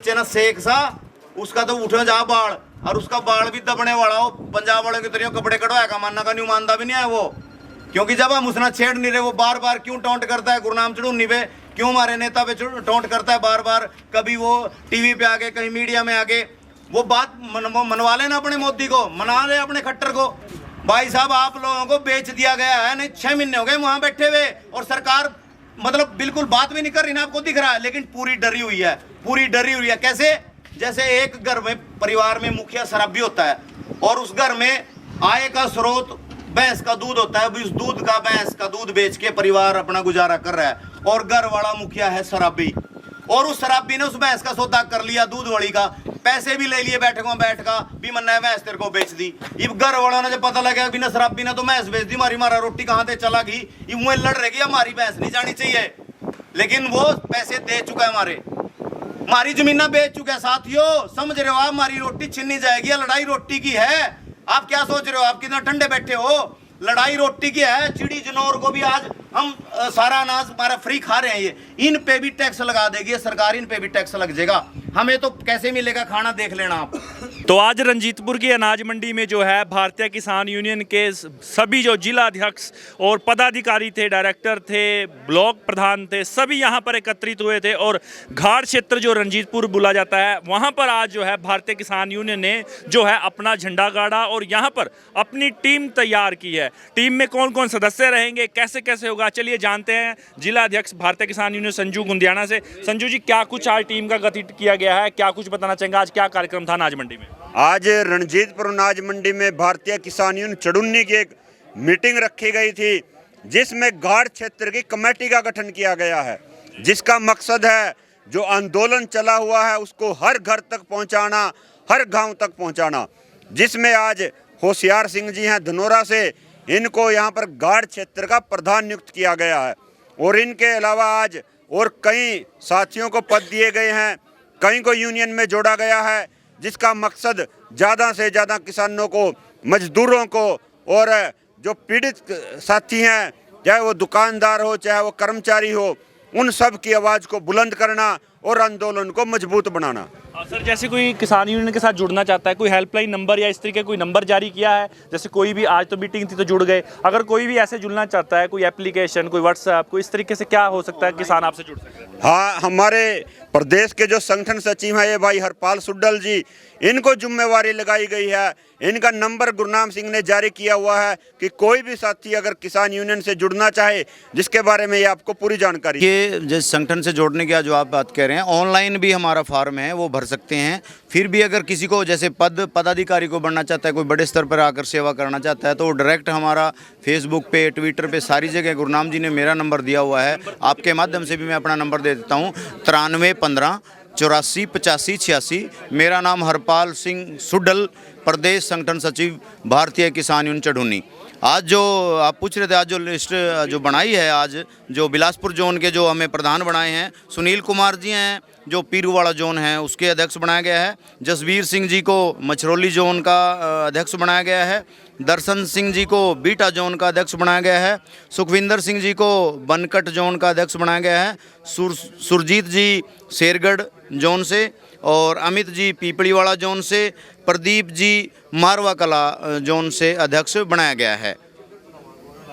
नीचे ना सेक सा, उसका तो उठे जा बाल, और उसका बाल भी दबने वाला हो। पंजाब वाले की तरह कपड़े कटवाया का मानना का नहीं मानता भी नहीं है वो, क्योंकि जब हम उसना छेड़ नहीं रहे, वो बार बार क्यों टॉन्ट करता है गुरनाम चढ़ूनी पे, क्यों हमारे नेता पे टॉन्ट करता है बार बार। कभी वो टीवी पे आके, कहीं मीडिया में आके वो बात मनवा लेना अपने मोदी को, मना ले अपने खट्टर को। भाई साहब आप लोगों को बेच दिया गया है, नहीं 6 महीने हो गए वहां बैठे हुए, और सरकार मतलब बिल्कुल बात भी नहीं कर रही ना, आपको दिख रहा है, लेकिन पूरी डरी हुई है, पूरी डरी हुई है। कैसे? जैसे एक घर में परिवार में मुखिया शराबी होता है, और उस घर में आय का स्रोत भैंस का दूध होता है, उस दूध का, भैंस का दूध बेच के परिवार अपना गुजारा कर रहा है, और घर वाला मुखिया है शराबी, और उस शराबी ने उस भैंस का सौदा कर लिया, दूध वाली का, पैसे भी ले लिए, बैठ का भी मन्ना है भैंस तेरे को बेच दी। अब घर वालों ने जब पता लगा बिना शराबी ने तो भैंस बेच दी, हमारी मारा रोटी कहाँ से चला गई, ये मुँह लड़ रहेगी, हमारी भैंस नहीं जानी चाहिए, लेकिन वो पैसे दे चुका है, हमारी जमीना बेच चुका है। साथियों समझ रहे हो आप, हमारी रोटी छीनी जाएगी, लड़ाई रोटी की है। आप क्या सोच रहे हो, आप कितना ठंडे बैठे हो, लड़ाई रोटी की है। चिड़ी जनौर को भी आज हम सारा अनाज हमारा फ्री खा रहे हैं, ये इन पे भी टैक्स लगा देगी सरकार, इन पे भी टैक्स लग जाएगा, हमें तो कैसे मिलेगा खाना देख लेना आप। तो आज रंजीतपुर की अनाज मंडी में जो है भारतीय किसान यूनियन के सभी जो जिला अध्यक्ष और पदाधिकारी थे, डायरेक्टर थे, ब्लॉक प्रधान थे, सभी यहाँ पर एकत्रित हुए थे, और घाट क्षेत्र जो रंजीतपुर बोला जाता है वहाँ पर आज जो है भारतीय किसान यूनियन ने जो है अपना झंडा गाड़ा और यहाँ पर अपनी टीम तैयार की है। टीम में कौन कौन सदस्य रहेंगे, कैसे कैसे होगा, चलिए जानते हैं जिला अध्यक्ष भारतीय किसान यूनियन संजू गुंदियाना से। संजू जी, क्या कुछ आज टीम का गठित किया गया है, क्या कुछ बताना चाहेंगे, आज क्या कार्यक्रम था अनाज मंडी में? आज रणजीतपुर अनाज मंडी में भारतीय किसान यूनियन चढ़ुन्नी की एक मीटिंग रखी गई थी, जिसमें घाट क्षेत्र की कमेटी का गठन किया गया है, जिसका मकसद है जो आंदोलन चला हुआ है उसको हर घर तक पहुंचाना, हर गांव तक पहुंचाना। जिसमें आज होशियार सिंह जी हैं धनोरा से, इनको यहाँ पर घाट क्षेत्र का प्रधान नियुक्त किया गया है, और इनके अलावा आज और कई साथियों को पद दिए गए हैं, कई को यूनियन में जोड़ा गया है, जिसका मकसद ज़्यादा से ज़्यादा किसानों को, मजदूरों को, और जो पीड़ित साथी हैं, चाहे वो दुकानदार हो चाहे वो कर्मचारी हो, उन सब की आवाज़ को बुलंद करना और आंदोलन को मजबूत बनाना। सर, जैसे कोई किसान यूनियन के साथ जुड़ना चाहता है, कोई हेल्पलाइन नंबर या इस तरीके कोई नंबर जारी किया है? जैसे कोई भी, आज तो मीटिंग थी तो जुड़ गए, अगर कोई भी ऐसे जुड़ना चाहता है, कोई एप्लीकेशन, कोई व्हाट्सएप, कोई इस तरीके से क्या हो सकता है किसान आपसे जुड़ सकते हैं? हाँ, हमारे प्रदेश के जो संगठन सचिव हैं ये भाई हरपाल सुड्डल जी, इनको जिम्मेवारी लगाई गई है। इनका नंबर गुरनाम सिंह ने जारी किया हुआ है कि कोई भी साथी अगर किसान यूनियन से जुड़ना चाहे, जिसके बारे में ये आपको पूरी जानकारी। ये जिस संगठन से जोड़ने की जो आप बात कह रहे हैं, ऑनलाइन भी हमारा फॉर्म है, वो भर सकते हैं। फिर भी अगर किसी को जैसे पदाधिकारी को बनना चाहता है, कोई बड़े स्तर पर आकर सेवा करना चाहता है, तो डायरेक्ट हमारा फेसबुक पे, ट्विटर पे, सारी जगह गुरनाम जी ने मेरा नंबर दिया हुआ है, आपके माध्यम से भी मैं अपना नंबर दे देता हूँ, 9315 84 85 86। मेरा नाम हरपाल सिंह सुड्डल, प्रदेश संगठन सचिव भारतीय किसान यूनियन चढ़ुन्नी। आज जो आप पूछ रहे थे, आज जो लिस्ट जो बनाई है, आज जो बिलासपुर जोन के जो हमें प्रधान बनाए हैं, सुनील कुमार जी हैं, जो पीरूवाड़ा जोन है उसके अध्यक्ष बनाया गया है। जसवीर सिंह जी को मछरौली जोन का अध्यक्ष बनाया गया है। दर्शन सिंह जी को बीटा जोन का अध्यक्ष बनाया गया है। सुखविंदर सिंह जी को बनकट जोन का अध्यक्ष बनाया गया है। सुरजीत जी शेरगढ़ जोन से, और अमित जी पीपड़ीवाड़ा जोन से, प्रदीप जी मारवा कला जोन से अध्यक्ष बनाया गया है।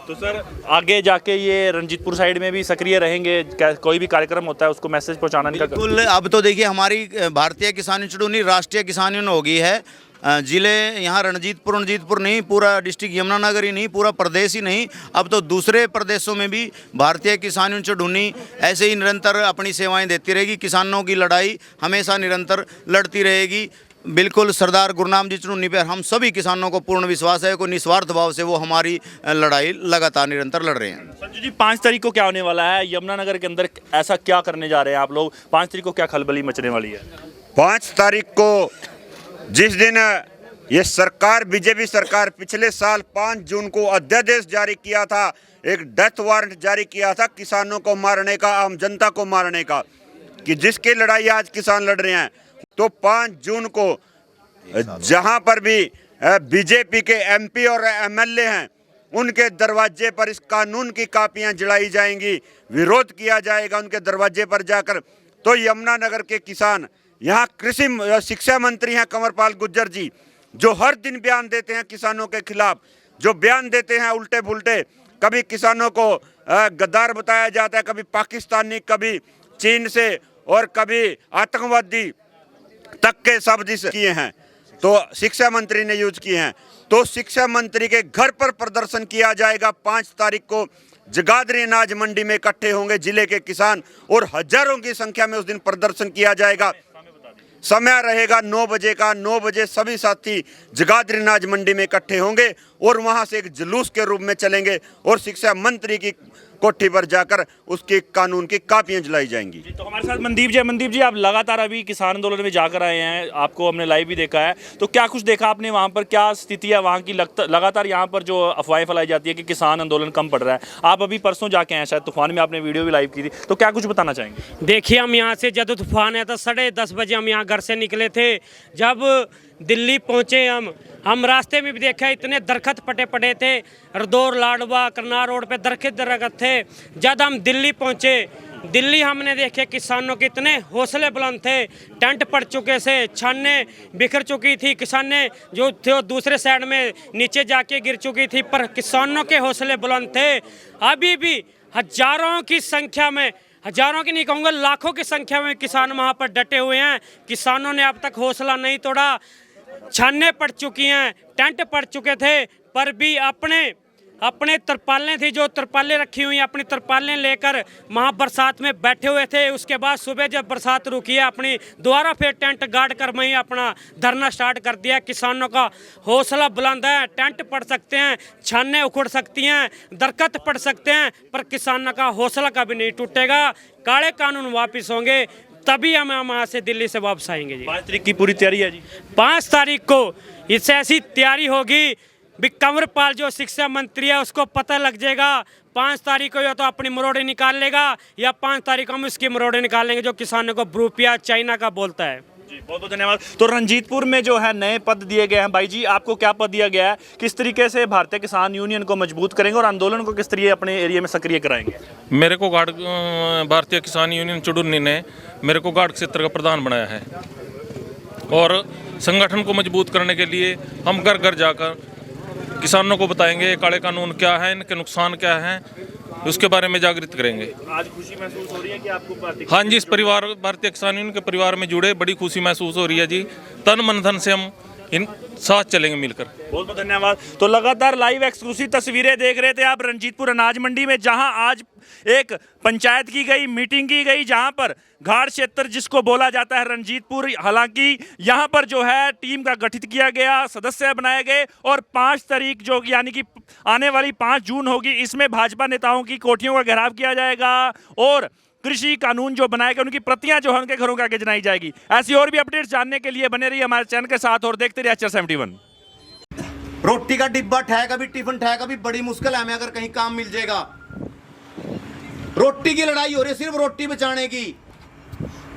तो सर, आगे जाके ये रंजीतपुर साइड में भी सक्रिय रहेंगे, कोई भी कार्यक्रम होता है उसको मैसेज पहुंचाने का? बिल्कुल। अब तो देखिए, हमारी भारतीय किसान यूनियन चढ़ुन्नी राष्ट्रीय किसान यूनियन हो गई है। जिले यहाँ रणजीतपुर नहीं, पूरा डिस्ट्रिक्ट यमुनानगर ही नहीं, पूरा प्रदेश ही नहीं, अब तो दूसरे प्रदेशों में भी भारतीय किसान यूनियन चढ़ुन्नी ऐसे ही निरंतर अपनी सेवाएं देती रहेगी। किसानों की लड़ाई हमेशा निरंतर लड़ती रहेगी। बिल्कुल, सरदार गुरनाम जी चढ़ुन्नी पर हम सभी किसानों को पूर्ण विश्वास है, कोई निस्वार्थ भाव से वो हमारी लड़ाई लगातार निरंतर लड़ रहे हैं। संजू जी, 5 तारीख को क्या होने वाला है यमुनानगर के अंदर, ऐसा क्या करने जा रहे हैं आप लोग? 5 तारीख को क्या खलबली मचने वाली है? 5 तारीख को, जिस दिन ये सरकार, बीजेपी सरकार पिछले साल 5 जून को अध्यादेश जारी किया था, एक डेथ वारंट जारी किया था किसानों को मारने का, आम जनता को मारने का, कि जिसकी लड़ाई आज किसान लड़ रहे हैं, तो 5 जून को जहां पर भी बीजेपी के एमपी और एमएलए हैं, उनके दरवाजे पर इस कानून की कापियां जलाई जाएंगी, विरोध किया जाएगा उनके दरवाजे पर जाकर। तो यमुनानगर के किसान यहाँ कृषि शिक्षा मंत्री हैं कंवरपाल गुर्जर जी, जो हर दिन बयान देते हैं किसानों के खिलाफ, जो बयान देते हैं उल्टे पुल्टे। कभी किसानों को गद्दार बताया जाता है, कभी पाकिस्तानी, कभी चीन से और कभी आतंकवादी तक के शब्द किए हैं, तो शिक्षा मंत्री ने यूज किए हैं। तो शिक्षा मंत्री के घर पर प्रदर्शन किया जाएगा। 5 तारीख को जगाधरी अनाज मंडी में इकट्ठे होंगे जिले के किसान और हजारों की संख्या में उस दिन प्रदर्शन किया जाएगा। समय रहेगा 9 बजे का। 9 बजे सभी साथी जगाधरी अनाज मंडी में इकट्ठे होंगे और वहां से एक जुलूस के रूप में चलेंगे और शिक्षा मंत्री की कोठी पर जाकर उसकी कानून की कापियां जलाई जाएंगी। तो हमारे साथ मनदीप जी, आप लगातार अभी किसान आंदोलन में जाकर आए हैं, आपको हमने लाइव भी देखा है, तो क्या कुछ देखा आपने वहाँ पर? क्या स्थिति है वहाँ की? लगातार यहाँ पर जो अफवाहें फैलाई जाती है कि किसान आंदोलन कम पड़ रहा है, आप अभी परसों जाके आए शायद तूफान में, आपने वीडियो भी लाइव की थी, तो क्या कुछ बताना चाहेंगे? देखिए, हम यहाँ से जब तूफान आया था 10:30 बजे हम यहाँ घर से निकले थे। जब दिल्ली पहुँचे हम रास्ते में भी देखा इतने दरख्त पटे पड़े थे, रदौर लाडवा करनाल रोड पे दरख्त थे। जब हम दिल्ली पहुँचे, दिल्ली हमने देखे किसानों के इतने हौसले बुलंद थे, टेंट पड़ चुके से, छाने बिखर चुकी थी, किसाने जो थे दूसरे साइड में नीचे जाके गिर चुकी थी, पर किसानों के हौसले बुलंद थे। अभी भी हजारों की संख्या में, हजारों की नहीं कहूँगा लाखों की संख्या में किसान वहाँ पर डटे हुए हैं। किसानों ने अब तक हौसला नहीं तोड़ा। छाने पड़ चुकी हैं, टेंट पड़ चुके थे, पर भी अपने तरपालें थी, जो तरपालें रखी हुई, अपनी तरपालें लेकर वहाँ बरसात में बैठे हुए थे। उसके बाद सुबह जब बरसात रुकी है, अपनी दोबारा फिर टेंट गाड़ कर वहीं अपना धरना स्टार्ट कर दिया। किसानों का हौसला बुलंद है, टेंट पड़ सकते हैं, छाने उखड़ सकती हैं, दरख्त पड़ सकते हैं, पर किसानों का हौसला कभी नहीं टूटेगा। काले कानून वापिस होंगे, तभी हम वहाँ से दिल्ली से वापस आएंगे जी। 5 तारीख की पूरी तैयारी है जी? 5 तारीख को इससे ऐसी तैयारी होगी भी कंवरपाल जो शिक्षा मंत्री है उसको पता लग जाएगा। 5 तारीख को या तो अपनी मरोड़े निकाल लेगा या 5 तारीख को हम उसकी मरोड़े निकाल लेंगे, जो किसानों को रुपया चाइना का बोलता है जी। बहुत बहुत धन्यवाद। तो रंजीतपुर में जो है नए पद दिए गए हैं, भाई जी आपको क्या पद दिया गया है? किस तरीके से भारतीय किसान यूनियन को मजबूत करेंगे और आंदोलन को किस तरीके अपने एरिया में सक्रिय कराएंगे? मेरे को भारतीय किसान यूनियन चुड़ुन्नी ने मेरे को गार्ड क्षेत्र का प्रधान बनाया है और संगठन को मजबूत करने के लिए हम घर घर जाकर किसानों को बताएंगे काले कानून क्या है, इनके नुकसान क्या हैं, उसके बारे में जागृत करेंगे। आज खुशी महसूस हो रही है कि आपको? हाँ जी, इस परिवार भारतीय किसान यूनियन के परिवार में जुड़े बड़ी खुशी महसूस हो रही है जी। तन मन धन से हम इन साथ चलेंगे मिलकर। बहुत बहुत धन्यवाद। तो लगातार लाइव एक्सक्लूसिव तस्वीरें देख रहे थे आप रंजीतपुर अनाज मंडी में, जहां आज एक पंचायत की गई, मीटिंग की गई, जहां पर घाट क्षेत्र जिसको बोला जाता है रंजीतपुर, हालांकि यहां पर जो है टीम का गठित किया गया, सदस्य बनाए गए और 5 तारीख जो यानी कि आने वाली 5 जून होगी, इसमें भाजपा नेताओं की कोठियों का घेराव किया जाएगा और कृषि कानून जो बनाए गए उनकी प्रतियां जो है उनके घरों के आगे जलाई जाएगी। ऐसी और भी अपडेट्स जानने के लिए बने रहिए हमारे चैनल के साथ और देखते रहिए एचआर 71। रोटी का डिब्बा ठहका कभी टिफिन ठहका कभी बड़ी मुश्किल है हमें अगर कहीं काम मिल जाएगा। रोटी की लड़ाई हो रही है सिर्फ रोटी बचाने की।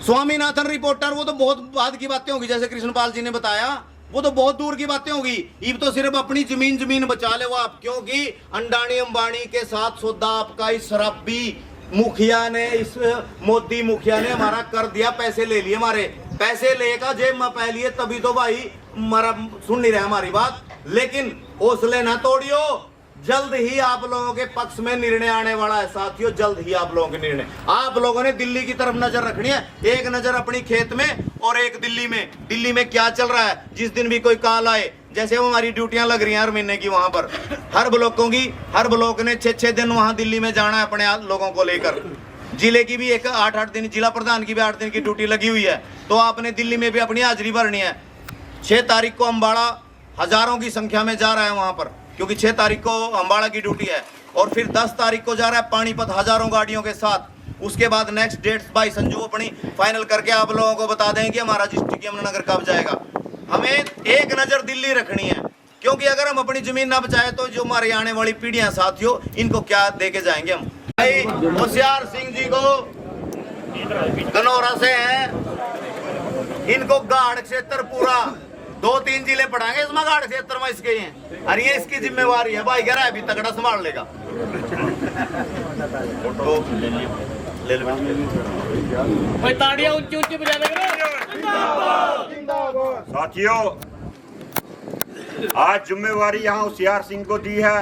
स्वामीनाथन रिपोर्टर वो तो बहुत बाद की बातें होगी, जैसे कृष्णपाल जी ने बताया, वो तो बहुत दूर की बातें होगी। इब तो सिर्फ अपनी जमीन बचा ले वो आप, क्योंकि अंडानी अंबानी के साथ सौदा आपका इस शराबी मुखिया ने, इस मोदी मुखिया ने हमारा कर दिया। पैसे ले लिए, हमारे पैसे लेकर जेब में पै लिए, तभी तो भाई हमारा सुन नहीं रहे हमारी बात। लेकिन हौसले ना तोड़ियो, जल्द ही आप लोगों के पक्ष में निर्णय आने वाला है साथियों, जल्द ही आप लोगों के निर्णय। आप लोगों ने दिल्ली की तरफ नजर रखनी है, एक नजर अपनी खेत में और एक दिल्ली में। दिल्ली में क्या चल रहा है, जिस दिन भी कोई कॉल आए, जैसे वो हमारी ड्यूटियां लग रही हैं हर महीने की वहां पर, हर ब्लॉकों की, हर ब्लॉक ने 6-6 दिन वहां दिल्ली में जाना है अपने लोगों को लेकर। जिले की भी 8-8 दिन, जिला प्रधान की भी 8 दिन की ड्यूटी लगी हुई है, तो आपने दिल्ली में भी अपनी हाजिरी भरनी है। 6 तारीख को अम्बाड़ा हजारों की संख्या में जा रहा है वहां पर, क्योंकि 6 तारीख को अम्बाड़ा की ड्यूटी है, और फिर 10 तारीख को जा रहा है पानीपत हजारों गाड़ियों के साथ। उसके बाद नेक्स्ट डेट्स भाई संजू अपनी फाइनल करके आप लोगों को बता दें कि हमारा डिस्ट्रिक्ट यमुनानगर कब जाएगा। हमें एक नजर दिल्ली रखनी है, क्योंकि अगर हम अपनी जमीन ना बचाए तो जो हमारी आने वाली पीढ़ियां साथियों, इनको क्या दे के जाएंगे हम। भाई होशियार सिंह जी को गनौरा से हैं, इनको गाढ़ क्षेत्र पूरा 2-3 जिले पढ़ाएंगे इसमें, गाढ़ क्षेत्र में इसके हैं, अरे ये इसकी जिम्मेवारी है भाई, कह रहा है अभी तगड़ा संभाल लेगा। ले लो भाई, ताड़ियां ऊंची ऊंची बजा देगा। साथियों, आज जिम्मेवारी यहाँ होशियार सिंह को दी है।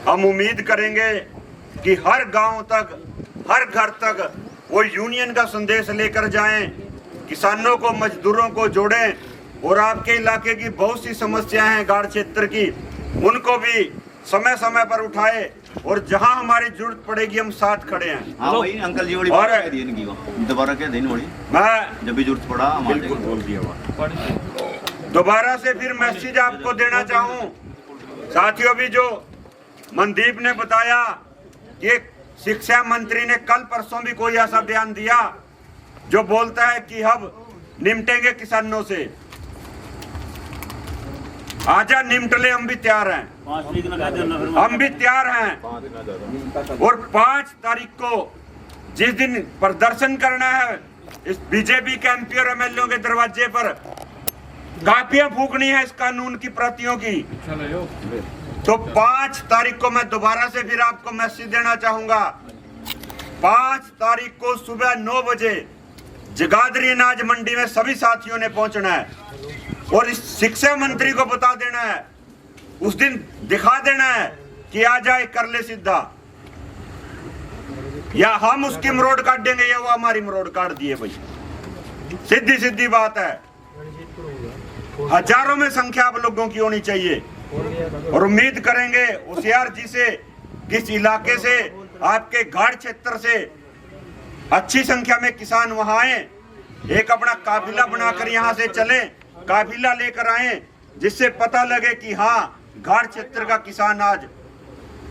हम उम्मीद करेंगे कि हर गांव तक, हर घर तक वो यूनियन का संदेश लेकर जाएं, किसानों को, मजदूरों को जोड़ें और आपके इलाके की बहुत सी समस्याएं हैं गाढ़ क्षेत्र की, उनको भी समय समय पर उठाए और जहां हमारी जरूरत पड़ेगी हम साथ खड़े हैं। हाँ वही अंकल जी वाली और बात कह दी इनकी वो। दोबारा क्या दिन वाली, मैं जब भी जरूरत पड़ा हम आ बिल्कुल जाएंगे। बोल दिया हुआ। दोबारा से फिर मैसेज आपको देना चाहूं साथियों, भी जो मनदीप ने बताया कि शिक्षा मंत्री ने कल परसों भी कोई ऐसा बयान दिया जो बोलता है कि हम निपटेंगे किसानों से। आजा निपट ले, हम भी तैयार हैं, हम भी तैयार हैं। और 5 तारीख को जिस दिन प्रदर्शन करना है इस बीजेपी के एमपी और एमएलए के दरवाजे पर, काफियां फूकनी है इस कानून की प्रतियों की, तो 5 तारीख को मैं दोबारा से फिर आपको मैसेज देना चाहूंगा। 5 तारीख को सुबह 9 बजे जगाधरी अनाज मंडी में सभी साथियों ने पहुंचना है और इस शिक्षा मंत्री को बता देना है, उस दिन दिखा देना है कि आ जाए कर ले सीधा, या हम उसकी मरोड़ काट देंगे या वो हमारी मरोड़ काट दिए। भाई सीधी सीधी बात है। हजारों में संख्या आप लोगों की होनी चाहिए और उम्मीद करेंगे होशियार जी से, किस इलाके से, आपके घाट क्षेत्र से अच्छी संख्या में किसान वहां आए, एक अपना काफिला बनाकर यहां से चले, काफिला लेकर आए, जिससे पता लगे कि हाँ घाट क्षेत्र का किसान आज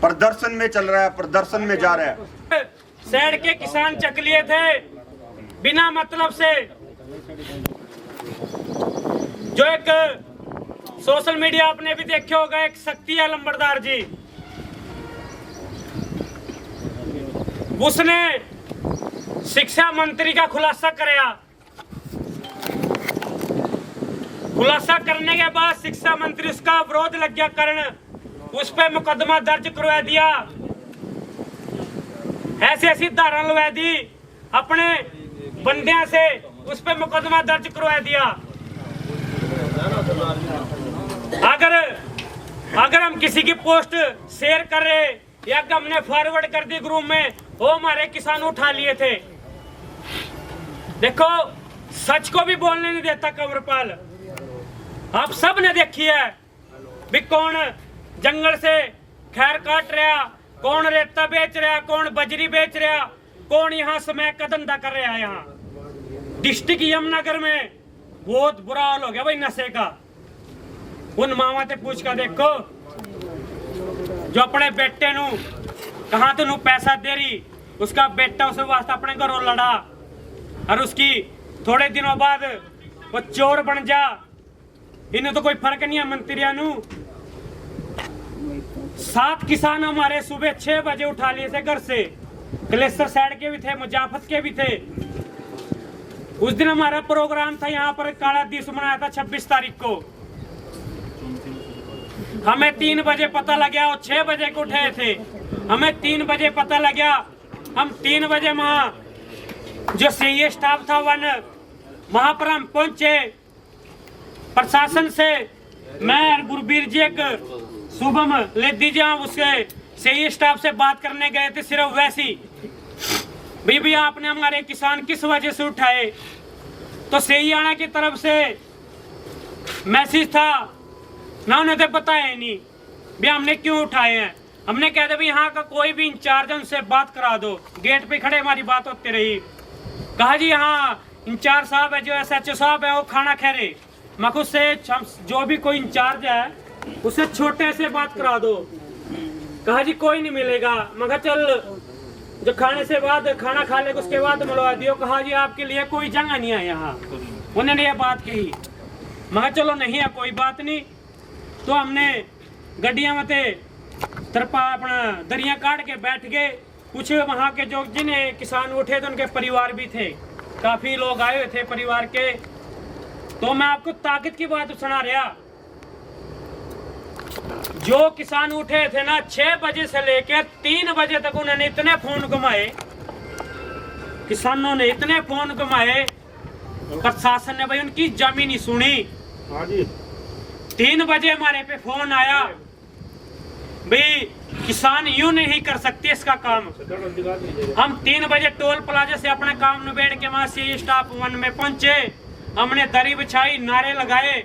प्रदर्शन में चल रहा है, प्रदर्शन में जा रहा है। शहर के किसान चक लिए थे बिना मतलब से। जो एक सोशल मीडिया आपने भी देखे होगा, एक शक्ति है लंबरदार जी, उसने शिक्षा मंत्री का खुलासा कराया। खुलासा करने के बाद शिक्षा मंत्री उसका विरोध लग गया करने, उस पर मुकदमा दर्ज करवा दिया, ऐसी ऐसी धारा लगा दी, अपने बंदियां से उस पर मुकदमा दर्ज करवा दिया। अगर हम किसी की पोस्ट शेयर कर रहे या हमने फॉरवर्ड कर दी ग्रुप में, वो हमारे किसान उठा लिए थे। देखो सच को भी बोलने नहीं देता कंवरपाल। आप सब ने देखी है भी कौन जंगल से खैर काट रहा, कौन रेता बेच रहा, कौन बजरी बेच रहा, कौन यहाँ समय का धंधा कर रहा है। यहाँ डिस्ट्रिक्ट यमुनानगर में बहुत बुरा हाल हो गया भाई नशे का। उन मामा ते पूछ कर देखो जो अपने बेटे नु कहा तो पैसा दे रही, उसका बेटा उस वास्ते अपने घरों लड़ा और उसकी थोड़े दिनों बाद वो चोर बन जा। इन्हें तो कोई फर्क नहीं है मंत्रियों नु। 7 किसान हमारे सुबह 6 बजे उठा लिए थे घर से, कलेसर साइड के भी थे, मुजाफत के भी थे। उस दिन हमारा प्रोग्राम था यहाँ पर, काला दिवस मनाया था 26 तारीख को। हमें 3 बजे पता लगा, और 6 बजे को उठे थे, हमें 3 बजे पता लगा। हम 3 बजे वहां जो सीए स्टाफ था वहां पर हम पहुंचे। प्रशासन से मैं गुरबीर जी एक शुभम ले दीजिए, उसके सीए स्टाफ से बात करने गए थे सिर्फ वैसी भैया आपने हमारे किसान किस वजह से उठाए। तो सीआना की तरफ से मैसेज था ना, उन्हें तो पता है नहीं भैया हमने क्यों उठाए हैं। हमने कह दिया यहाँ का कोई भी इंचार्ज उनसे बात करा दो। गेट पे खड़े हमारी बात होती रही। कहा जी यहाँ इंचार्ज साहब है, जो SHO साहब है वो खाना खा रहे, मैं खुद से जो भी कोई इंचार्ज है उससे छोटे से बात करा दो। कहा जी कोई नहीं मिलेगा। मैं चल जो खाने से बाद खाना खा ले उसके बाद मिलवा दियो। कहा जी आपके लिए कोई जगह नहीं है यहाँ, उन्होंने ये बात कही। मैं चलो नहीं है कोई बात नहीं। तो हमने गड्डियां में थे तरपा अपना दरिया काट के बैठ गए। कुछ वहाँ के जो जिन्हें किसान उठे थे उनके परिवार भी थे, काफी लोग आए हुए थे परिवार के। तो मैं आपको ताकत की बात सुना रहा, जो किसान उठे थे ना 6 बजे से लेकर 3 बजे तक उन्होंने इतने फोन घुमाए, किसानों ने इतने फोन घुमाए प्रशासन ने भाई उनकी जमीन ही सुनी। 3 बजे हमारे पे फोन आया, भाई किसान यूं नहीं कर सकते इसका काम। हम 3 बजे टोल प्लाजा से अपना काम निबेड़ के वहां से स्टाफ 1 में पहुंचे। हमने दरी बिछाई, नारे लगाए,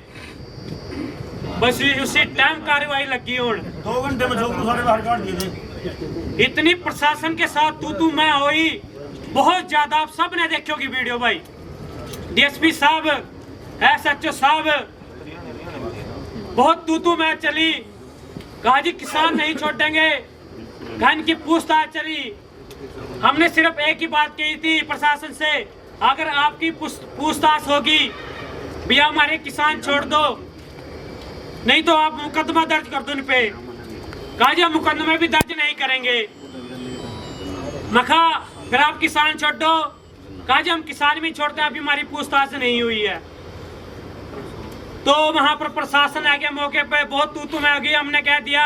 बस उसी टाइम कार्रवाई लगी। और 2 घंटे में सारे बाहर काट दिए थे। इतनी प्रशासन के साथ तू मैं हुई बहुत ज्यादा। आप सब ने देखी होगी वीडियो भाई। डीएसपी साहब, SHO साहब, बहुत तू मैं चली। कहा जी किसान नहीं छोड़ेंगे, कहा इनकी पूछताछ चली। हमने सिर्फ एक ही बात कही थी प्रशासन से, अगर आपकी पूछताछ होगी भैया हमारे किसान छोड़ दो, नहीं तो आप मुकदमा दर्ज कर दो इन पे। कहा जी हम मुकदमे भी दर्ज नहीं करेंगे। मखा फिर आप किसान छोड़ दो। कहा जी हम किसान भी छोड़ते हैं, अभी हमारी पूछताछ नहीं हुई है। तो वहां पर प्रशासन आ गया मौके पे, बहुत तू मैं हो गई। हमने कह दिया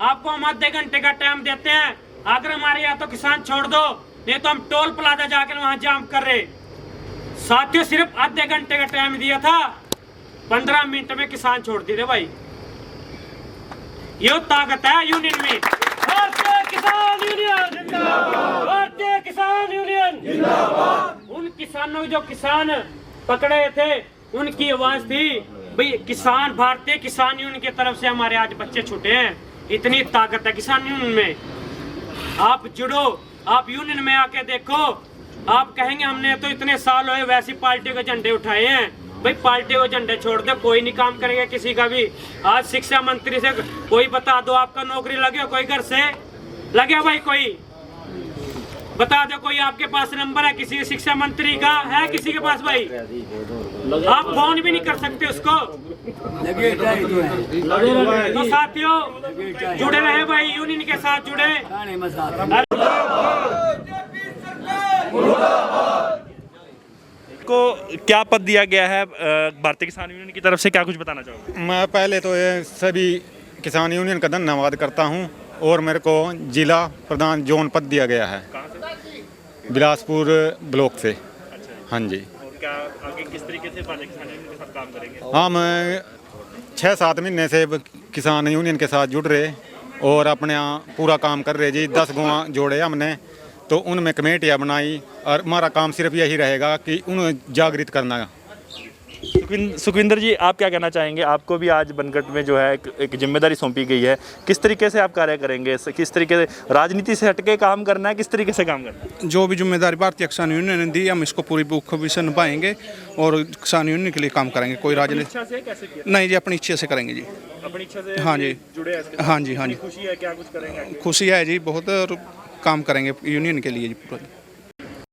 आपको हम आधे घंटे का टाइम देते हैं, अगर हमारे यहाँ तो किसान छोड़ दो, नहीं तो हम टोल प्लाजा जाकर वहां जाम कर रहे। साथियों सिर्फ आधे घंटे का टाइम दिया था, 15 मिनट में किसान छोड़ दिए थे भाई। ये ताकत है यूनियन में। भारतीय किसान यूनियन जिंदाबाद, भारतीय किसान यूनियन जिंदाबाद। उन किसानों जो किसान पकड़े थे उनकी आवाज थी भाई किसान, भारतीय किसान यूनियन की तरफ से हमारे आज बच्चे छूटे हैं। इतनी ताकत है किसान यूनियन में। आप जुड़ो, आप यूनियन में आके देखो, आप कहेंगे हमने तो इतने साल हुए वैसी पार्टी के झंडे उठाए हैं। भाई पार्टी को झंडे छोड़ दे, कोई नहीं काम करेगा किसी का भी। आज शिक्षा मंत्री से कोई बता दो आपका नौकरी लगे, कोई घर से लगे भाई, कोई बता दो, कोई आपके पास नंबर है किसी शिक्षा मंत्री का है किसी के पास भाई? आप फोन भी नहीं कर सकते उसको। तो साथियों जुड़े रहे भाई, यूनियन के साथ जुड़े। को क्या पद दिया गया है भारतीय किसान यूनियन की तरफ से, क्या कुछ बताना चाहोगे? मैं पहले तो ये सभी किसान यूनियन का धन्यवाद करता हूं, और मेरे को जिला प्रधान जोन पद दिया गया है बिलासपुर ब्लॉक से। हाँ जी। और क्या आगे किस तरीके से भारतीय किसान यूनियन के साथ काम करेंगे? हाँ, मैं 6-7 महीने से किसान यूनियन के साथ जुड़ रहे और अपने यहाँ पूरा काम कर रहे जी। 10 गाँव जोड़े हमने, तो उनमें कमेटियाँ बनाई, और हमारा काम सिर्फ यही रहेगा कि उन्हें जागृत करना। सुखविंदर जी, आप क्या कहना चाहेंगे? आपको भी आज बनगढ़ में जो है एक जिम्मेदारी सौंपी गई है, किस तरीके से आप कार्य करेंगे? किस तरीके से राजनीति से हटके काम करना है, किस तरीके से काम करना है? जो भी जिम्मेदारी भारतीय किसान यूनियन ने दी, हम इसको पूरी बखूबी से निभाएंगे और किसान यूनियन के लिए काम करेंगे। कोई राजनीति नहीं जी, अपनी इच्छा से करेंगे जी। अपनी इच्छा से? हाँ जी, जुड़े? हाँ जी, हाँ जी। खुशी है, क्या कुछ करेंगे? खुशी है जी बहुत, और काम करेंगे यूनियन के लिए जी पूरा।